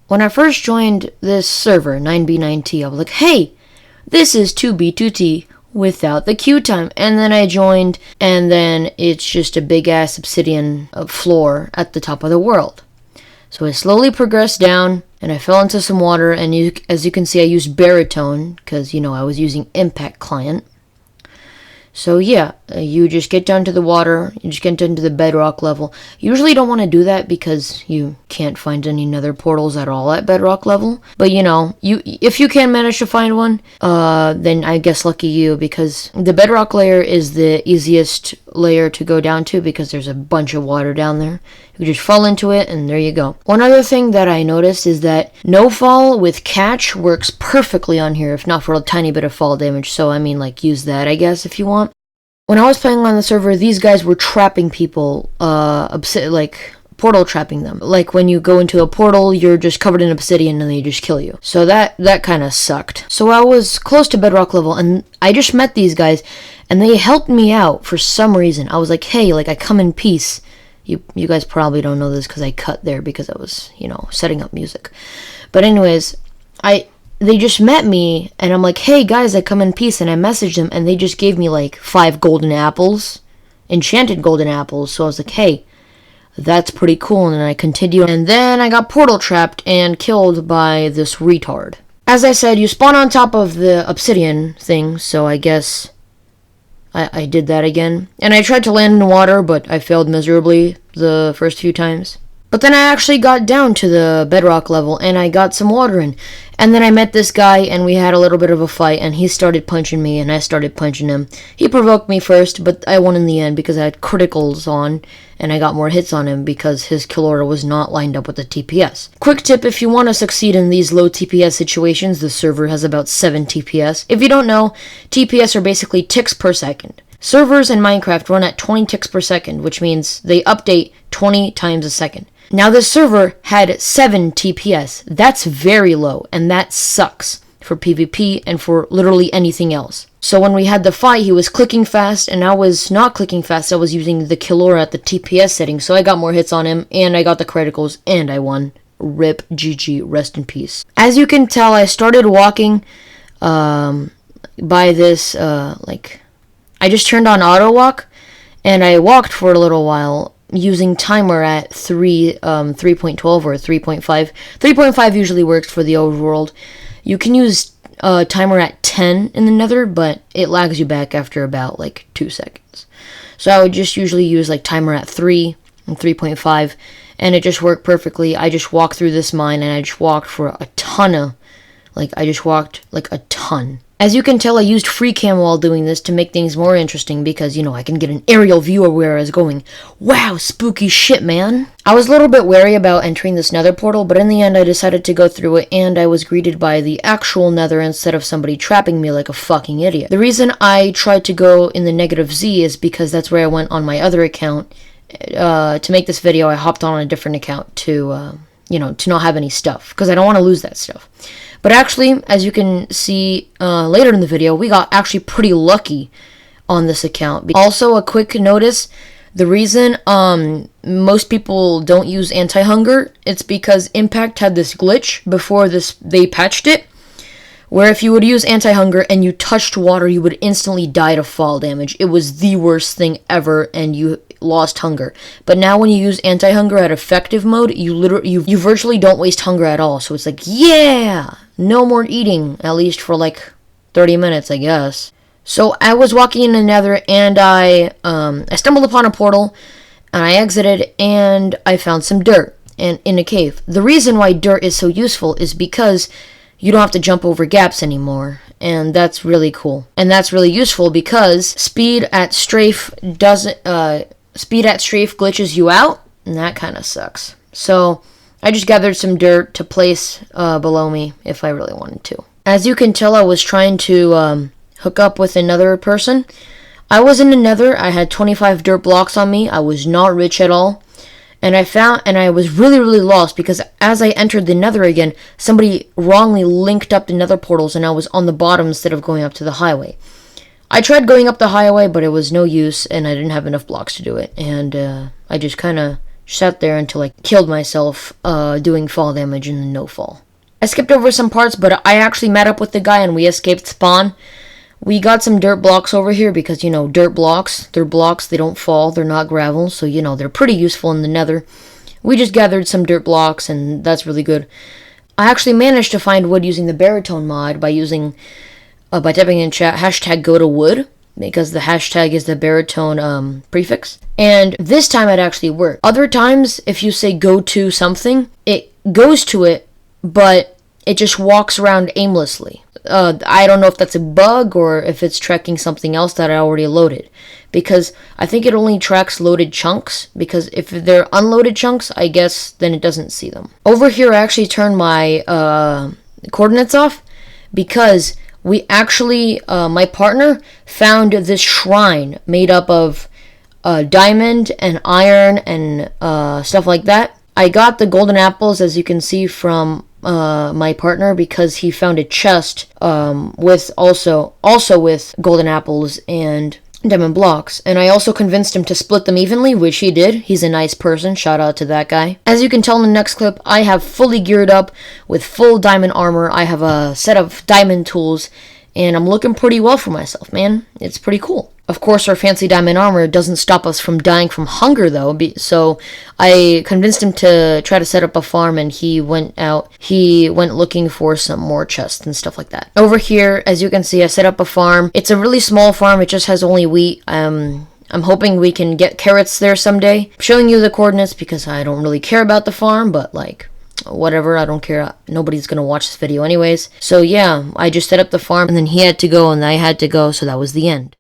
When I first joined this server, 9B9T, I was like, hey, this is 2B2T without the queue time. And then I joined, and then it's just a big-ass obsidian floor at the top of the world. So I slowly progressed down, and I fell into some water, and as you can see, I used baritone, because, I was using Impact Client. So yeah, you just get down to the water, you just get down to the bedrock level. You usually don't want to do that because you can't find any nether portals at all at bedrock level. But if you can manage to find one, then I guess lucky you, because the bedrock layer is the easiest layer to go down to because there's a bunch of water down there. You just fall into it and there you go. One other thing that I noticed is that no fall with catch works perfectly on here, if not for a tiny bit of fall damage. So use that, I guess, if you want. When I was playing on the server, these guys were trapping people, portal trapping them. Like when you go into a portal, you're just covered in obsidian and they just kill you. So that kind of sucked. So I was close to bedrock level and I just met these guys and they helped me out for some reason. I was like, hey, I come in peace. You guys probably don't know this because I cut there because I was, setting up music. But anyways, they just met me, and I'm like, hey guys, I come in peace, and I messaged them, and they just gave me 5 golden apples, enchanted golden apples, so I was like, hey, that's pretty cool, and then I continued, and then I got portal trapped and killed by this retard. As I said, you spawn on top of the obsidian thing, so I guess I did that again, and I tried to land in water, but I failed miserably the first few times. But then I actually got down to the bedrock level, and I got some water in. And then I met this guy, and we had a little bit of a fight, and he started punching me, and I started punching him. He provoked me first, but I won in the end because I had criticals on, and I got more hits on him because his kill order was not lined up with the TPS. Quick tip, if you want to succeed in these low TPS situations, the server has about 7 TPS. If you don't know, TPS are basically ticks per second. Servers in Minecraft run at 20 ticks per second, which means they update 20 times a second. Now this server had 7 TPS. That's very low, and that sucks for PvP and for literally anything else. So when we had the fight, he was clicking fast, and I was not clicking fast. I was using the kill order at the TPS setting, so I got more hits on him, and I got the criticals, and I won. RIP, GG, rest in peace. As you can tell, I started walking by this, I just turned on auto walk, and I walked for a little while, using timer at 3.12 or 3.5. 3.5 usually works for the overworld. You can use timer at 10 in the nether, but it lags you back after about 2 seconds. So I would just usually use timer at 3 and 3.5, and it just worked perfectly. I just walked through this mine, and I just walked for a ton of, a ton. As you can tell, I used free cam while doing this to make things more interesting because, I can get an aerial view of where I was going. Wow, spooky shit, man. I was a little bit wary about entering this nether portal, but in the end I decided to go through it, and I was greeted by the actual nether instead of somebody trapping me like a fucking idiot. The reason I tried to go in the negative Z is because that's where I went on my other account. To make this video, I hopped on a different account to not have any stuff, because I don't want to lose that stuff. But actually, as you can see later in the video, we got actually pretty lucky on this account. Also, a quick notice, the reason most people don't use anti-hunger, it's because Impact had this glitch before they patched it, where if you would use anti-hunger and you touched water, you would instantly die to fall damage. It was the worst thing ever, and you lost hunger. But now when you use anti-hunger at effective mode, you virtually don't waste hunger at all. So it's yeah, no more eating, at least for 30 minutes, I guess. So I was walking in the nether, and I stumbled upon a portal, and I exited, and I found some dirt and in a cave. The reason why dirt is so useful is because you don't have to jump over gaps anymore, and that's really cool. And that's really useful because speed at strafe glitches you out, and that kind of sucks. So I just gathered some dirt to place below me if I really wanted to. As you can tell, I was trying to hook up with another person. I was in the nether. I had 25 dirt blocks on me. I was not rich at all. And I was really, really lost because as I entered the nether again, somebody wrongly linked up the nether portals, and I was on the bottom instead of going up to the highway. I tried going up the highway, but it was no use, and I didn't have enough blocks to do it. And I just kind of sat there until I killed myself doing fall damage in the no fall. I skipped over some parts, but I actually met up with the guy and we escaped spawn. We got some dirt blocks over here because, you know, dirt blocks, they're blocks, they don't fall, they're not gravel, so, you know, they're pretty useful in the nether. We just gathered some dirt blocks, and that's really good. I actually managed to find wood using the baritone mod by typing in chat hashtag go to wood, because the hashtag is the baritone prefix. And this time it actually worked. Other times, if you say go to something, it goes to it, but it just walks around aimlessly. I don't know if that's a bug or if it's tracking something else that I already loaded. Because I think it only tracks loaded chunks. Because if they're unloaded chunks, I guess then it doesn't see them. Over here, I actually turned my coordinates off. Because we actually, my partner found this shrine made up of diamond and iron and stuff like that. I got the golden apples, as you can see from my partner, because he found a chest with also with golden apples and diamond blocks, and I also convinced him to split them evenly, which he did. He's a nice person, shout out to that guy. As you can tell in the next clip, I have fully geared up with full diamond armor. I have a set of diamond tools, and I'm looking pretty well for myself, man. It's pretty cool. Of course, our fancy diamond armor doesn't stop us from dying from hunger, though. So I convinced him to try to set up a farm, and he went looking for some more chests and stuff like that. Over here, as you can see, I set up a farm. It's a really small farm. It just has only wheat. I'm hoping we can get carrots there someday. I'm showing you the coordinates because I don't really care about the farm, but like, whatever, I don't care. Nobody's gonna watch this video anyways. So yeah, I just set up the farm, and then he had to go, and I had to go, so that was the end.